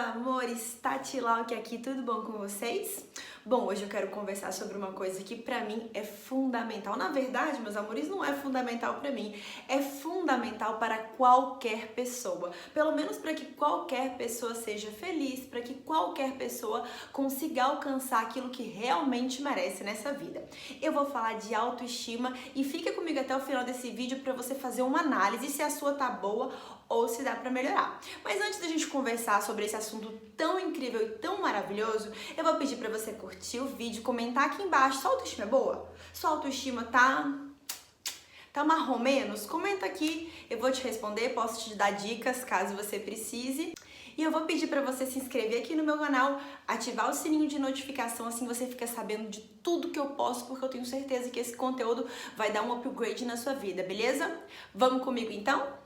amores, Tati Lauck aqui, tudo bom com vocês? Bom, hoje eu quero conversar sobre uma coisa que pra mim é fundamental. Na verdade, meus amores, não é fundamental pra mim, é fundamental para qualquer pessoa. Pelo menos para que qualquer pessoa seja feliz, para que qualquer pessoa consiga alcançar aquilo que realmente merece nessa vida. Eu vou falar de autoestima e fica comigo até o final desse vídeo para você fazer uma análise se a sua tá boa ou se dá pra melhorar. Mas antes da gente conversar sobre esse assunto tão incrível e tão maravilhoso, eu vou pedir pra você curtir o vídeo, comentar aqui embaixo. Sua autoestima é boa? Sua autoestima tá marrom menos? Comenta aqui, eu vou te responder, posso te dar dicas caso você precise. E eu vou pedir pra você se inscrever aqui no meu canal, ativar o sininho de notificação, assim você fica sabendo de tudo que eu posto, porque eu tenho certeza que esse conteúdo vai dar um upgrade na sua vida, beleza? Vamos comigo então?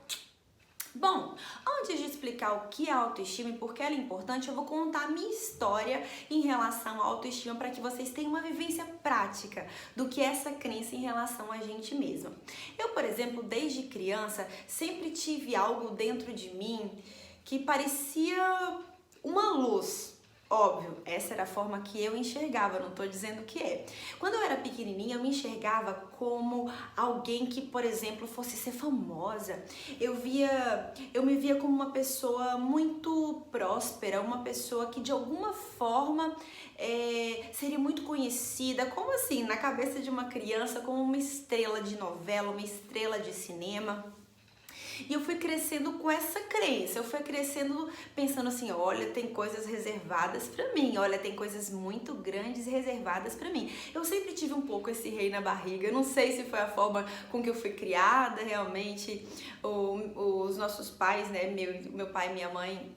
Bom, antes de explicar o que é autoestima e por que ela é importante, eu vou contar a minha história em relação à autoestima para que vocês tenham uma vivência prática do que é essa crença em relação a gente mesma. Eu, por exemplo, desde criança, sempre tive algo dentro de mim que parecia uma luz. Óbvio, essa era a forma que eu enxergava, não tô dizendo que é. Quando eu era pequenininha, eu me enxergava como alguém que, por exemplo, fosse ser famosa. Eu me via como uma pessoa muito próspera, uma pessoa que de alguma forma seria muito conhecida, como assim, na cabeça de uma criança, como uma estrela de novela, uma estrela de cinema. E eu fui crescendo com essa crença, eu fui crescendo pensando assim, olha, tem coisas reservadas pra mim, olha, tem coisas muito grandes reservadas pra mim. Eu sempre tive um pouco esse rei na barriga, eu não sei se foi a forma com que eu fui criada, realmente, os nossos pais, né, meu pai e minha mãe,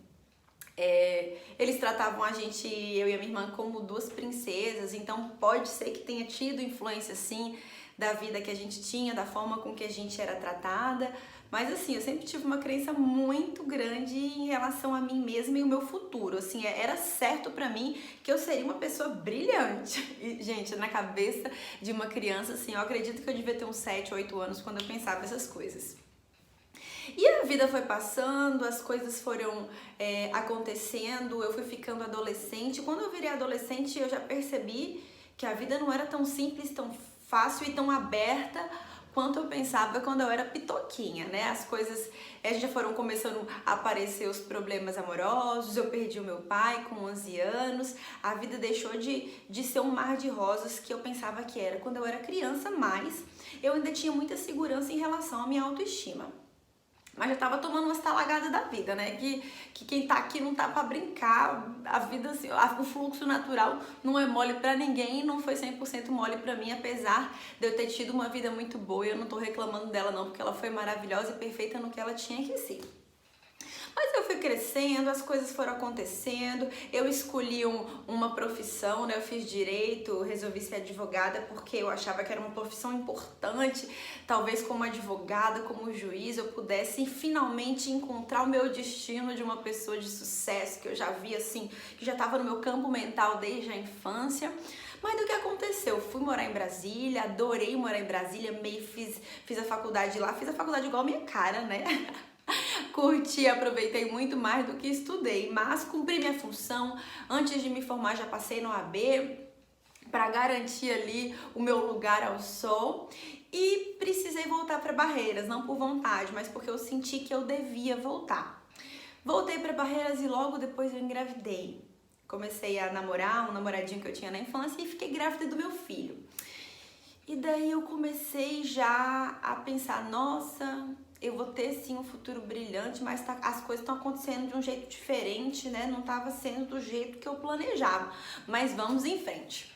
eles tratavam a gente, eu e a minha irmã, como duas princesas, então pode ser que tenha tido influência, sim, da vida que a gente tinha, da forma com que a gente era tratada, mas assim, eu sempre tive uma crença muito grande em relação a mim mesma e o meu futuro, assim, era certo pra mim que eu seria uma pessoa brilhante. E, gente, na cabeça de uma criança, assim, eu acredito que eu devia ter uns 7, 8 anos quando eu pensava essas coisas. E a vida foi passando, as coisas foram acontecendo, eu fui ficando adolescente. Quando eu virei adolescente, eu já percebi que a vida não era tão simples, tão fácil e tão aberta quanto eu pensava quando eu era pitoquinha, né? As coisas já foram começando a aparecer os problemas amorosos, eu perdi o meu pai com 11 anos, a vida deixou de ser um mar de rosas que eu pensava que era quando eu era criança, mas eu ainda tinha muita segurança em relação à minha autoestima. Mas já tava tomando umas talagadas da vida, né? Que quem tá aqui não tá pra brincar. A vida, assim, o fluxo natural não é mole pra ninguém e não foi 100% mole pra mim, apesar de eu ter tido uma vida muito boa. E eu não tô reclamando dela não, porque ela foi maravilhosa e perfeita no que ela tinha que ser. Mas eu fui crescendo, as coisas foram acontecendo, eu escolhi uma profissão, né? Eu fiz direito, resolvi ser advogada porque eu achava que era uma profissão importante, talvez como advogada, como juiz, eu pudesse finalmente encontrar o meu destino de uma pessoa de sucesso, que eu já via assim, que já estava no meu campo mental desde a infância. Mas do que aconteceu? Eu fui morar em Brasília, adorei morar em Brasília, fiz a faculdade lá, fiz a faculdade igual a minha cara, né? Curti, aproveitei muito mais do que estudei, mas cumpri minha função. Antes de me formar já passei no AB para garantir ali o meu lugar ao sol e precisei voltar para Barreiras, não por vontade, mas porque eu senti que eu devia voltar. Voltei para Barreiras e logo depois eu engravidei. Comecei a namorar um namoradinho que eu tinha na infância e fiquei grávida do meu filho. E daí eu comecei já a pensar, nossa, eu vou ter sim um futuro brilhante, mas as coisas estão acontecendo de um jeito diferente, né? Não estava sendo do jeito que eu planejava, mas vamos em frente.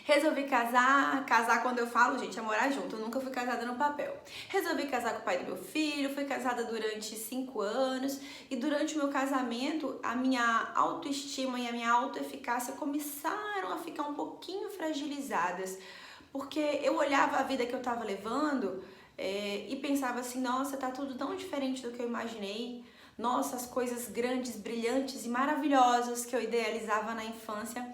Resolvi casar quando eu falo, gente, é morar junto, eu nunca fui casada no papel. Resolvi casar com o pai do meu filho, fui casada durante 5 anos e durante o meu casamento a minha autoestima e a minha autoeficácia começaram a ficar um pouquinho fragilizadas, porque eu olhava a vida que eu tava levando e pensava assim, nossa, tá tudo tão diferente do que eu imaginei. Nossa, as coisas grandes, brilhantes e maravilhosas que eu idealizava na infância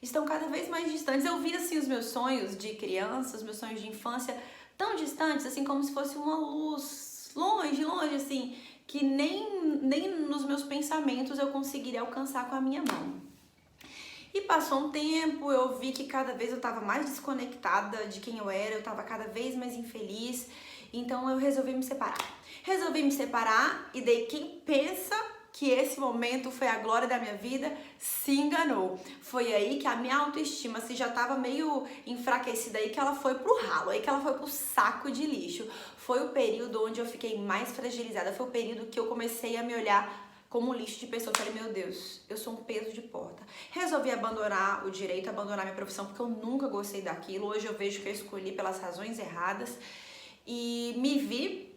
estão cada vez mais distantes. Eu via assim os meus sonhos de criança, os meus sonhos de infância tão distantes, assim como se fosse uma luz longe, longe, assim, que nem nos meus pensamentos eu conseguiria alcançar com a minha mão. E passou um tempo, eu vi que cada vez eu estava mais desconectada de quem eu era, eu estava cada vez mais infeliz, então eu resolvi me separar. Resolvi me separar e daí quem pensa que esse momento foi a glória da minha vida, se enganou. Foi aí que a minha autoestima, se já estava meio enfraquecida, aí que ela foi pro ralo, aí que ela foi pro saco de lixo. Foi o período onde eu fiquei mais fragilizada, foi o período que eu comecei a me olhar como um lixo de pessoa. Eu falei, meu Deus, eu sou um peso de porta. Resolvi abandonar o direito, abandonar minha profissão, porque eu nunca gostei daquilo. Hoje eu vejo que eu escolhi pelas razões erradas e me vi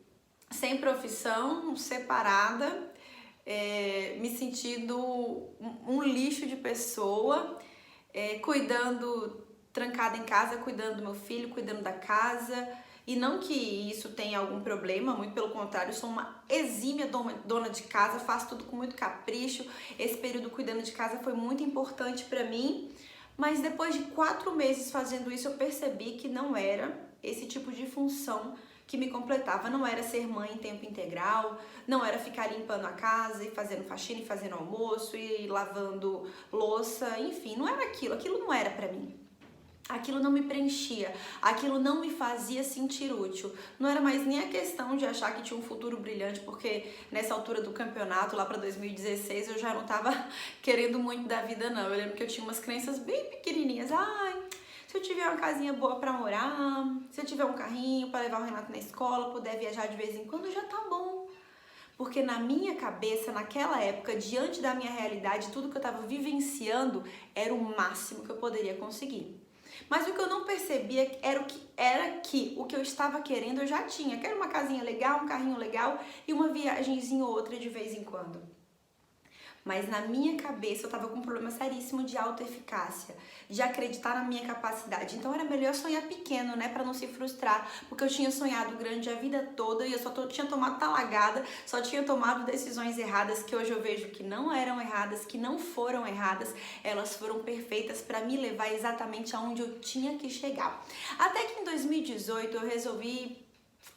sem profissão, separada, me sentindo um lixo de pessoa, cuidando, trancada em casa, cuidando do meu filho, cuidando da casa. E não que isso tenha algum problema, muito pelo contrário, eu sou uma exímia dona de casa, faço tudo com muito capricho. Esse período cuidando de casa foi muito importante para mim, mas depois de 4 meses fazendo isso, eu percebi que não era esse tipo de função que me completava. Não era ser mãe em tempo integral, não era ficar limpando a casa e fazendo faxina e fazendo almoço e lavando louça, enfim, não era aquilo não era pra mim. Aquilo não me preenchia, aquilo não me fazia sentir útil. Não era mais nem a questão de achar que tinha um futuro brilhante, porque nessa altura do campeonato, lá para 2016, eu já não tava querendo muito da vida, não. Eu lembro que eu tinha umas crenças bem pequenininhas. Ai, se eu tiver uma casinha boa para morar, se eu tiver um carrinho para levar o Renato na escola, puder viajar de vez em quando, já tá bom. Porque na minha cabeça, naquela época, diante da minha realidade, tudo que eu tava vivenciando era o máximo que eu poderia conseguir. Mas o que eu não percebia era que o que eu estava querendo eu já tinha. Quero uma casinha legal, um carrinho legal e uma viagenzinha ou outra de vez em quando. Mas na minha cabeça eu tava com um problema seríssimo de autoeficácia, de acreditar na minha capacidade. Então era melhor sonhar pequeno, né, pra não se frustrar, porque eu tinha sonhado grande a vida toda e eu só tinha tomado talagada, só tinha tomado decisões erradas que hoje eu vejo que não eram erradas, que não foram erradas, elas foram perfeitas pra me levar exatamente aonde eu tinha que chegar. Até que em 2018 eu resolvi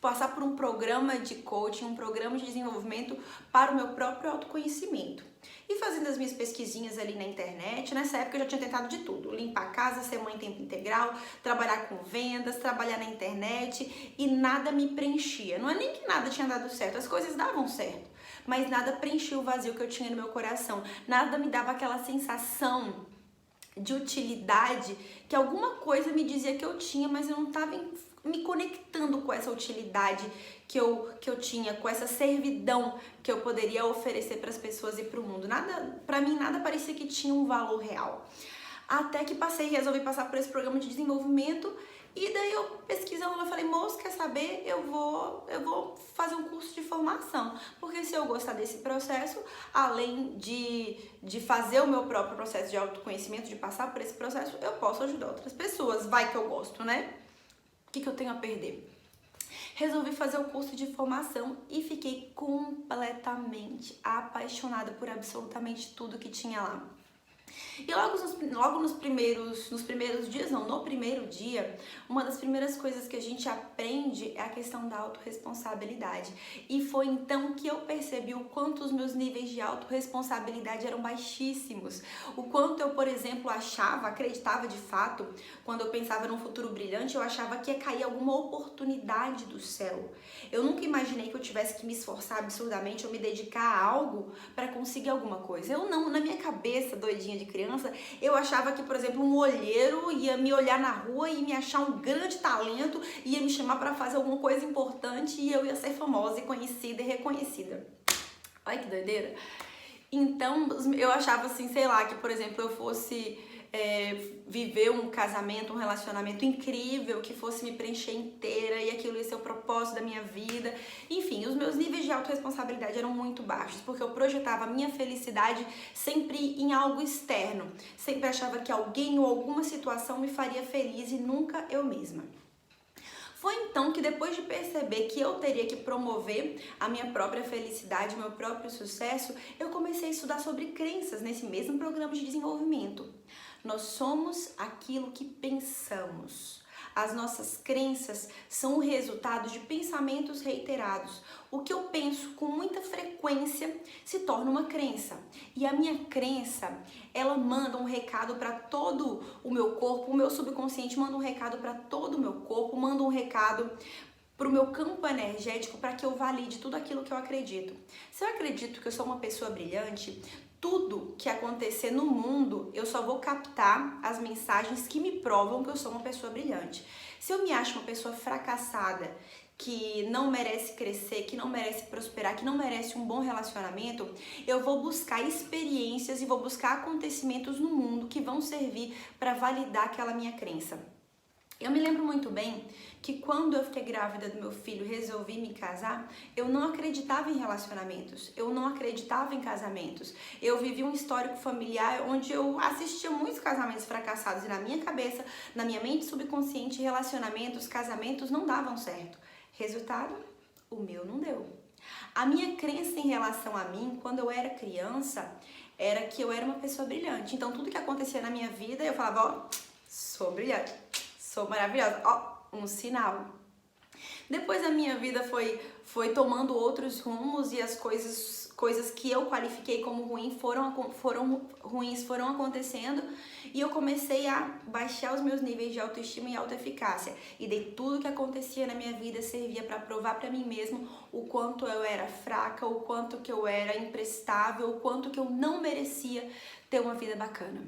passar por um programa de coaching, um programa de desenvolvimento para o meu próprio autoconhecimento. E fazendo as minhas pesquisinhas ali na internet, nessa época eu já tinha tentado de tudo. Limpar a casa, ser mãe em tempo integral, trabalhar com vendas, trabalhar na internet e nada me preenchia. Não é nem que nada tinha dado certo, as coisas davam certo, mas nada preenchia o vazio que eu tinha no meu coração. Nada me dava aquela sensação de utilidade que alguma coisa me dizia que eu tinha, mas eu não estava me conectando com essa utilidade que eu tinha, com essa servidão que eu poderia oferecer para as pessoas e para o mundo. Nada, para mim nada parecia que tinha um valor real. Até que resolvi passar por esse programa de desenvolvimento e daí eu pesquisando, eu falei, moço, quer saber? Eu vou fazer um curso de formação, porque se eu gostar desse processo, além de fazer o meu próprio processo de autoconhecimento, de passar por esse processo, eu posso ajudar outras pessoas. Vai que eu gosto, né? O que eu tenho a perder? Resolvi fazer o curso de formação e fiquei completamente apaixonada por absolutamente tudo que tinha lá. E logo nos primeiros dias, não, no primeiro dia, uma das primeiras coisas que a gente aprende é a questão da autorresponsabilidade. E foi então que eu percebi o quanto os meus níveis de autorresponsabilidade eram baixíssimos. O quanto eu, por exemplo, acreditava de fato, quando eu pensava num futuro brilhante, eu achava que ia cair alguma oportunidade do céu. Eu nunca imaginei que eu tivesse que me esforçar absurdamente ou me dedicar a algo para conseguir alguma coisa. Eu não, na minha cabeça, doidinha de criança, eu achava que, por exemplo, um olheiro ia me olhar na rua e me achar um grande talento, ia me chamar para fazer alguma coisa importante e eu ia ser famosa e conhecida e reconhecida. Olha que doideira. Então, eu achava assim, sei lá, que, por exemplo, eu fosse viver um casamento, um relacionamento incrível, que fosse me preencher inteira e aquilo ia ser o propósito da minha vida. Enfim, os meus níveis de autorresponsabilidade eram muito baixos, porque eu projetava a minha felicidade sempre em algo externo. Sempre achava que alguém ou alguma situação me faria feliz e nunca eu mesma. Foi então que, depois de perceber que eu teria que promover a minha própria felicidade, meu próprio sucesso, eu comecei a estudar sobre crenças nesse mesmo programa de desenvolvimento. Nós somos aquilo que pensamos. As nossas crenças são o resultado de pensamentos reiterados. O que eu penso com muita frequência se torna uma crença. E a minha crença, ela manda um recado para todo o meu corpo, o meu subconsciente manda um recado para todo o meu corpo, manda um recado para o meu campo energético para que eu valide tudo aquilo que eu acredito. Se eu acredito que eu sou uma pessoa brilhante, tudo que acontecer no mundo, eu só vou captar as mensagens que me provam que eu sou uma pessoa brilhante. Se eu me acho uma pessoa fracassada, que não merece crescer, que não merece prosperar, que não merece um bom relacionamento, eu vou buscar experiências e vou buscar acontecimentos no mundo que vão servir para validar aquela minha crença. Eu me lembro muito bem que quando eu fiquei grávida do meu filho, resolvi me casar, eu não acreditava em relacionamentos, eu não acreditava em casamentos. Eu vivi um histórico familiar onde eu assistia muitos casamentos fracassados e na minha cabeça, na minha mente subconsciente, relacionamentos, casamentos não davam certo. Resultado, o meu não deu. A minha crença em relação a mim, quando eu era criança, era que eu era uma pessoa brilhante. Então tudo que acontecia na minha vida, eu falava, ó, sou brilhante. Sou maravilhosa, ó, um sinal. Depois a minha vida foi tomando outros rumos e as coisas que eu qualifiquei como ruins foram acontecendo e eu comecei a baixar os meus níveis de autoestima e autoeficácia. E daí tudo que acontecia na minha vida servia para provar para mim mesmo o quanto eu era fraca, o quanto que eu era imprestável, o quanto que eu não merecia ter uma vida bacana.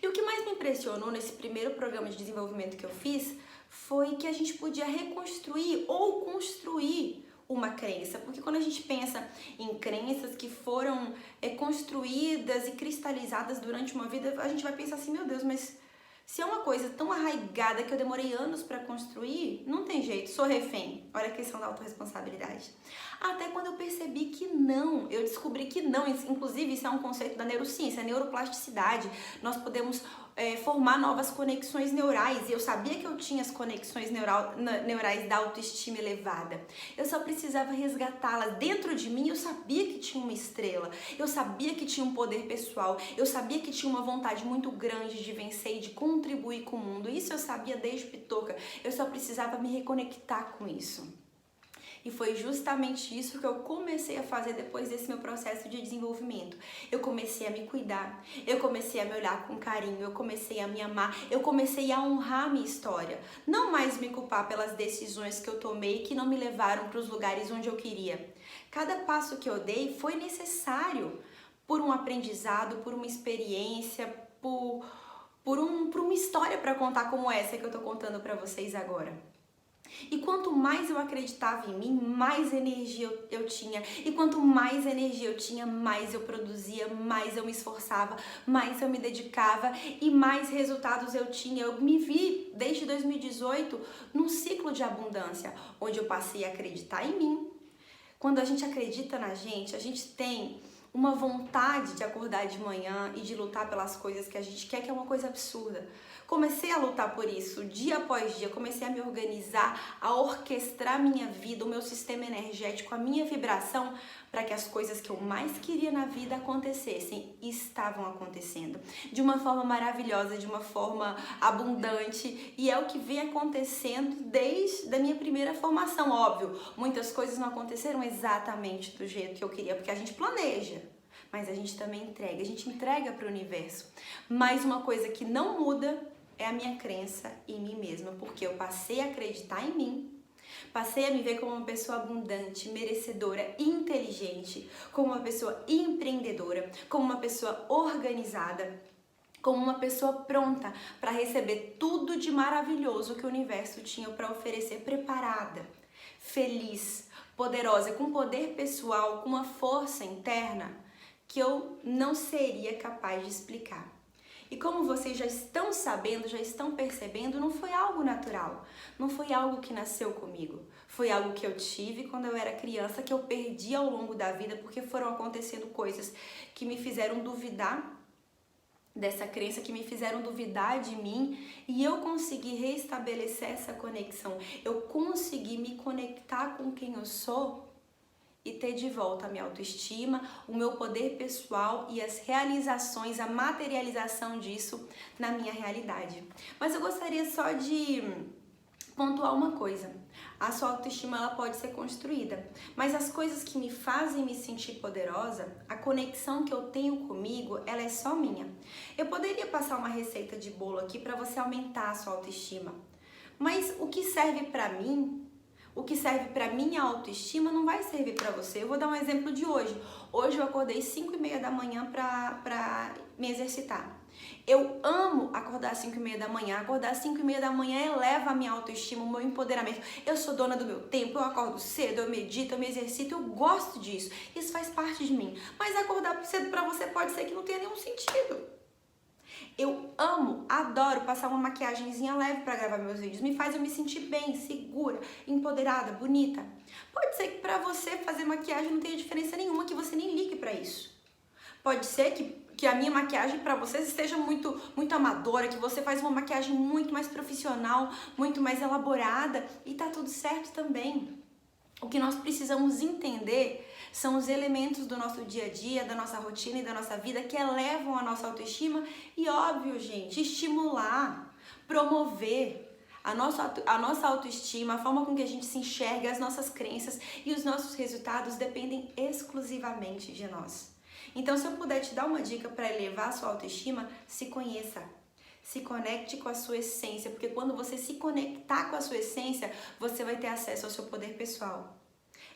E o que mais me impressionou nesse primeiro programa de desenvolvimento que eu fiz foi que a gente podia reconstruir ou construir uma crença. Porque quando a gente pensa em crenças que foram construídas e cristalizadas durante uma vida, a gente vai pensar assim, meu Deus, mas se é uma coisa tão arraigada que eu demorei anos para construir, não tem jeito, sou refém. Olha a questão da autorresponsabilidade. Até quando eu percebi que não, eu descobri que não, inclusive isso é um conceito da neurociência, a neuroplasticidade. Nós podemos formar novas conexões neurais, e eu sabia que eu tinha as conexões neurais da autoestima elevada. Eu só precisava resgatá-las. Dentro de mim eu sabia que tinha uma estrela, eu sabia que tinha um poder pessoal, eu sabia que tinha uma vontade muito grande de vencer e de contribuir com o mundo. Isso eu sabia desde pitoca, eu só precisava me reconectar com isso. E foi justamente isso que eu comecei a fazer depois desse meu processo de desenvolvimento. Eu comecei a me cuidar, eu comecei a me olhar com carinho, eu comecei a me amar, eu comecei a honrar a minha história. Não mais me culpar pelas decisões que eu tomei que não me levaram para os lugares onde eu queria. Cada passo que eu dei foi necessário por um aprendizado, por uma experiência, por uma história para contar como essa que eu tô contando para vocês agora. E quanto mais eu acreditava em mim, mais energia eu tinha. E quanto mais energia eu tinha, mais eu produzia, mais eu me esforçava, mais eu me dedicava e mais resultados eu tinha. Eu me vi desde 2018 num ciclo de abundância, onde eu passei a acreditar em mim. Quando a gente acredita na gente, a gente tem uma vontade de acordar de manhã e de lutar pelas coisas que a gente quer, que é uma coisa absurda. Comecei a lutar por isso dia após dia, comecei a me organizar, a orquestrar minha vida, o meu sistema energético, a minha vibração, para que as coisas que eu mais queria na vida acontecessem e estavam acontecendo. De uma forma maravilhosa, de uma forma abundante, e é o que vem acontecendo desde a minha primeira formação, óbvio. Muitas coisas não aconteceram exatamente do jeito que eu queria, porque a gente planeja. Mas a gente também entrega, a gente entrega para o universo. Mas uma coisa que não muda é a minha crença em mim mesma, porque eu passei a acreditar em mim, passei a me ver como uma pessoa abundante, merecedora, inteligente, como uma pessoa empreendedora, como uma pessoa organizada, como uma pessoa pronta para receber tudo de maravilhoso que o universo tinha para oferecer, preparada, feliz, poderosa, com poder pessoal, com uma força interna que eu não seria capaz de explicar. E como vocês já estão sabendo, já estão percebendo, não foi algo natural, não foi algo que nasceu comigo. Foi algo que eu tive quando eu era criança, que eu perdi ao longo da vida, porque foram acontecendo coisas que me fizeram duvidar dessa crença, que me fizeram duvidar de mim, e eu consegui restabelecer essa conexão. Eu consegui me conectar com quem eu sou e ter de volta a minha autoestima, o meu poder pessoal e as realizações, a materialização disso na minha realidade. Mas eu gostaria só de pontuar uma coisa. A sua autoestima ela pode ser construída, mas as coisas que me fazem me sentir poderosa, a conexão que eu tenho comigo, ela é só minha. Eu poderia passar uma receita de bolo aqui para você aumentar a sua autoestima, mas o que serve para mim, o que serve para minha autoestima não vai servir para você. Eu vou dar um exemplo de hoje. Hoje eu acordei 5h30 da manhã para me exercitar. Eu amo acordar às 5h30 da manhã. Acordar às 5h30 da manhã eleva a minha autoestima, o meu empoderamento. Eu sou dona do meu tempo, eu acordo cedo, eu medito, eu me exercito, eu gosto disso. Isso faz parte de mim. Mas acordar cedo para você pode ser que não tenha nenhum sentido. Eu amo, adoro passar uma maquiagenzinha leve para gravar meus vídeos. Me faz eu me sentir bem, segura, empoderada, bonita. Pode ser que para você fazer maquiagem não tenha diferença nenhuma, que você nem ligue para isso. Pode ser que a minha maquiagem para vocês esteja muito amadora, que você faz uma maquiagem muito mais profissional, muito mais elaborada e tá tudo certo também. O que nós precisamos entender são os elementos do nosso dia a dia, da nossa rotina e da nossa vida que elevam a nossa autoestima e, óbvio, gente, estimular, promover a nossa autoestima, a forma com que a gente se enxerga, as nossas crenças e os nossos resultados dependem exclusivamente de nós. Então, se eu puder te dar uma dica para elevar a sua autoestima, se conheça. Se conecte com a sua essência, porque quando você se conectar com a sua essência, você vai ter acesso ao seu poder pessoal.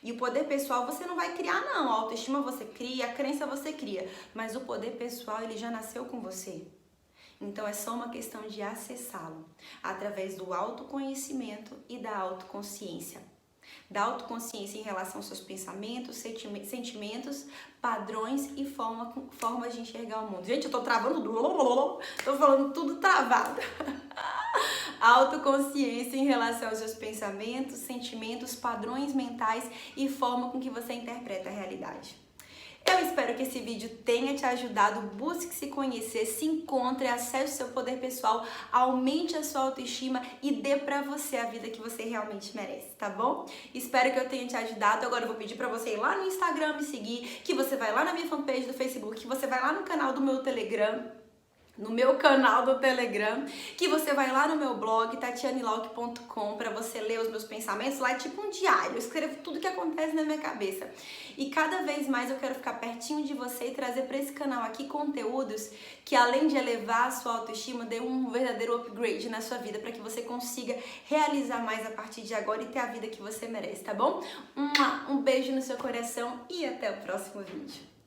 E o poder pessoal você não vai criar não, a autoestima você cria, a crença você cria, mas o poder pessoal ele já nasceu com você. Então é só uma questão de acessá-lo, através do autoconhecimento e da autoconsciência. Da autoconsciência em relação aos seus pensamentos, sentimentos, padrões e formas de enxergar o mundo. Gente, eu tô travando, tô falando tudo travado. Autoconsciência em relação aos seus pensamentos, sentimentos, padrões mentais e forma com que você interpreta a realidade. Eu espero que esse vídeo tenha te ajudado. Busque se conhecer, se encontre, acesse o seu poder pessoal, aumente a sua autoestima e dê pra você a vida que você realmente merece, tá bom? Espero que eu tenha te ajudado. Agora eu vou pedir pra você ir lá no Instagram me seguir, que você vai lá na minha fanpage do Facebook, que você vai lá no canal do meu Telegram, que você vai lá no meu blog, tatianelauck.com, para você ler os meus pensamentos. Lá é tipo um diário, eu escrevo tudo que acontece na minha cabeça. E cada vez mais eu quero ficar pertinho de você e trazer para esse canal aqui conteúdos que, além de elevar a sua autoestima, dê um verdadeiro upgrade na sua vida, para que você consiga realizar mais a partir de agora e ter a vida que você merece, tá bom? Um beijo no seu coração e até o próximo vídeo.